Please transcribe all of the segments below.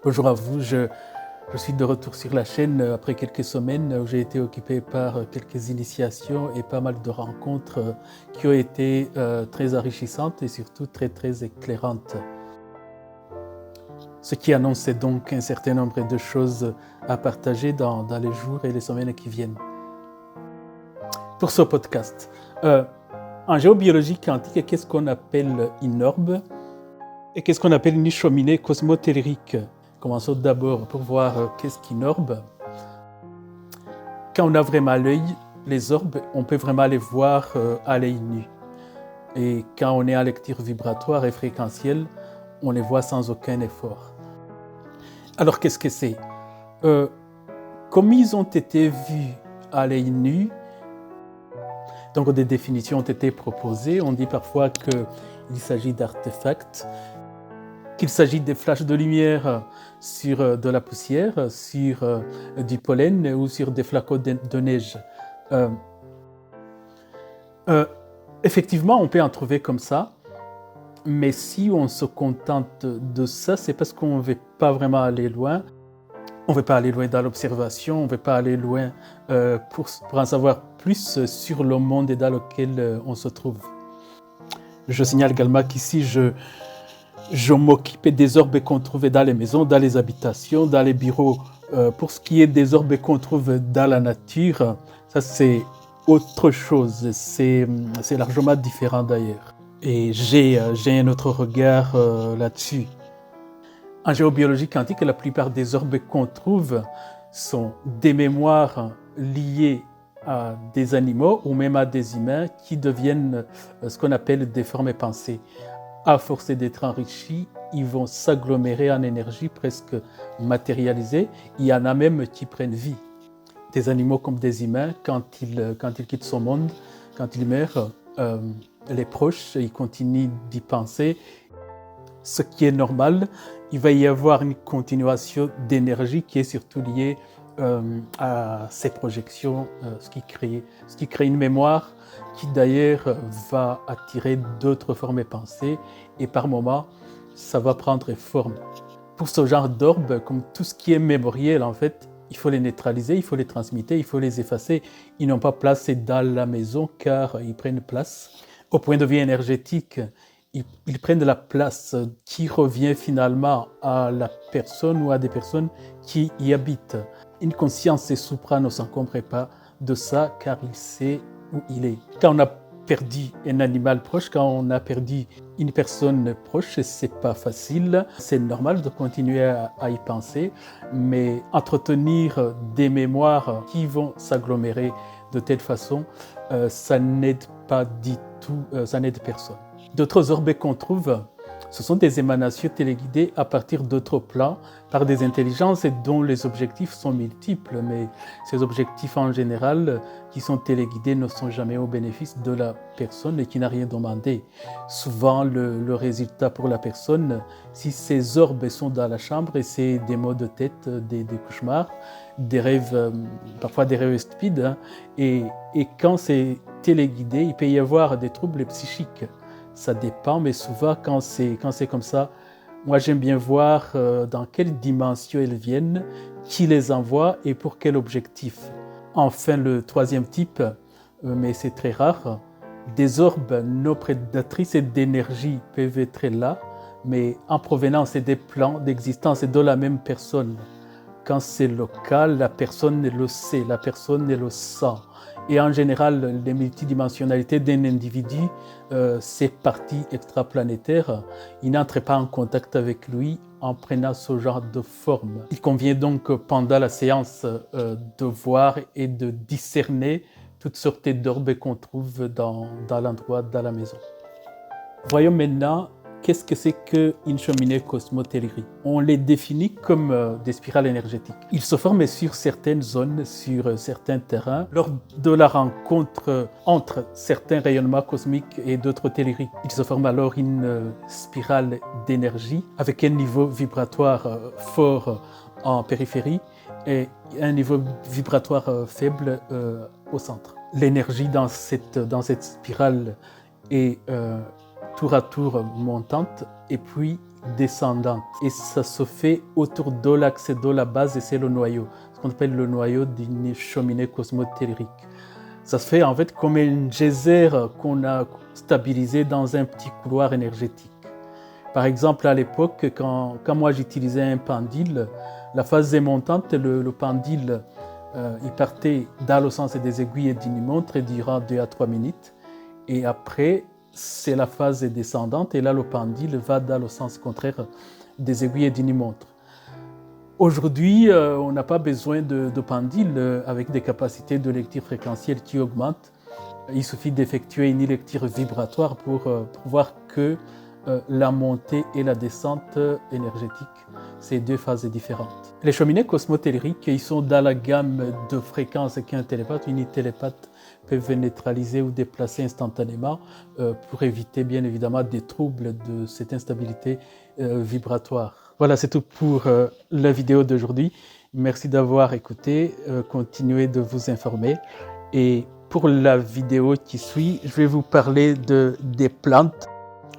Bonjour à vous, je suis de retour sur la chaîne après quelques semaines où j'ai été occupé par quelques initiations et pas mal de rencontres qui ont été très enrichissantes et surtout très éclairantes. Ce qui annonce donc un certain nombre de choses à partager dans les jours et les semaines qui viennent. Pour ce podcast, en géobiologie quantique, qu'est-ce qu'on appelle une orbe et qu'est-ce qu'on appelle une cheminée cosmotellurique? Commençons d'abord pour voir qu'est-ce qu'une orbe. Quand on a vraiment l'œil, les orbes, on peut vraiment les voir à l'œil nu. Et quand on est en lecture vibratoire et fréquentielle, on les voit sans aucun effort. Alors qu'est-ce que c'est? Comme ils ont été vus à l'œil nu, donc des définitions ont été proposées. On dit parfois qu'il s'agit d'artefacts, qu'il s'agit des flashs de lumière sur de la poussière, sur du pollen ou sur des flacons de neige. Effectivement, on peut en trouver comme ça, mais si on se contente de ça, c'est parce qu'on ne veut pas vraiment aller loin. On ne veut pas aller loin dans l'observation, on ne veut pas aller loin pour en savoir plus sur le monde dans lequel on se trouve. Je signale également qu'ici, je m'occupe des orbes qu'on trouve dans les maisons, dans les habitations, dans les bureaux. Pour ce qui est des orbes qu'on trouve dans la nature, ça c'est autre chose, c'est largement différent d'ailleurs. Et j'ai un autre regard là-dessus. En géobiologie quantique, la plupart des orbes qu'on trouve sont des mémoires liées à des animaux ou même à des humains qui deviennent ce qu'on appelle des formes pensées. À force d'être enrichis, ils vont s'agglomérer en énergie presque matérialisée. Il y en a même qui prennent vie. Des animaux comme des humains, quand ils quittent ce monde, quand ils meurent, les proches, ils continuent d'y penser. Ce qui est normal, il va y avoir une continuation d'énergie qui est surtout liée à ces projections, ce qui crée une mémoire qui d'ailleurs va attirer d'autres formes et pensées et par moments, ça va prendre forme. Pour ce genre d'orbes, comme tout ce qui est mémoriel, en fait, il faut les neutraliser, il faut les transmuter, il faut les effacer. Ils n'ont pas place dans la maison car ils prennent place. Au point de vue énergétique, ils prennent de la place qui revient finalement à la personne ou à des personnes qui y habitent. Une conscience supra ne s'encombre pas de ça car il sait où il est. Quand on a perdu un animal proche, quand on a perdu une personne proche, c'est pas facile. C'est normal de continuer à y penser, mais entretenir des mémoires qui vont s'agglomérer de telle façon, ça n'aide pas du tout, ça n'aide personne. D'autres orbes qu'on trouve, ce sont des émanations téléguidées à partir d'autres plans par des intelligences dont les objectifs sont multiples, mais ces objectifs en général qui sont téléguidés ne sont jamais au bénéfice de la personne et qui n'a rien demandé. Souvent, le résultat pour la personne, si ces orbes sont dans la chambre, et c'est des maux de tête, des cauchemars, des rêves, parfois des rêves stupides, et quand c'est téléguidé, il peut y avoir des troubles psychiques. Ça dépend, mais souvent, quand c'est comme ça, moi, j'aime bien voir dans quelle dimension elles viennent, qui les envoie et pour quel objectif. Enfin, le troisième type, mais c'est très rare, des orbes non prédatrices et d'énergie peuvent être là, mais en provenance des plans d'existence de la même personne. Quand c'est local, la personne le sait, la personne le sent. Et en général, les multidimensionnalités d'un individu, ces parties extraplanétaires, ils n'entrent pas en contact avec lui en prenant ce genre de forme. Il convient donc pendant la séance de voir et de discerner toutes sortes d'orbes qu'on trouve dans l'endroit, dans la maison. Voyons maintenant qu'est-ce que c'est qu'une cheminée cosmotellurique. On les définit comme des spirales énergétiques. Ils se forment sur certaines zones, sur certains terrains, lors de la rencontre entre certains rayonnements cosmiques et d'autres telluriques. Il se forme alors une spirale d'énergie avec un niveau vibratoire fort en périphérie et un niveau vibratoire faible au centre. L'énergie dans cette spirale est tour à tour montante et puis descendante. Et ça se fait autour de l'axe de la base et c'est le noyau, ce qu'on appelle le noyau d'une cheminée cosmotellurique. Ça se fait en fait comme un geyser qu'on a stabilisé dans un petit couloir énergétique. Par exemple, à l'époque, quand moi j'utilisais un pendule, la phase démontante, le pendule, il partait dans le sens des aiguilles et d'une montre durant 2 à 3 minutes. Et après, c'est la phase descendante et là, le pendule va dans le sens contraire des aiguilles et d'une montre. Aujourd'hui, on n'a pas besoin de pendule avec des capacités de lecture fréquentielle qui augmentent. Il suffit d'effectuer une lecture vibratoire pour voir que la montée et la descente énergétique, c'est 2 phases différentes. Les cheminées cosmotelluriques, ils sont dans la gamme de fréquences qu'un télépathe, une télépathe peuvent neutraliser ou déplacer instantanément pour éviter bien évidemment des troubles de cette instabilité vibratoire. Voilà, c'est tout pour la vidéo d'aujourd'hui. Merci d'avoir écouté. Continuez de vous informer. Et pour la vidéo qui suit, je vais vous parler des plantes,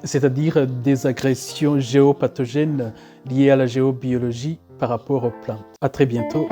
c'est-à-dire des agressions géopathogènes liées à la géobiologie par rapport aux plantes. À très bientôt.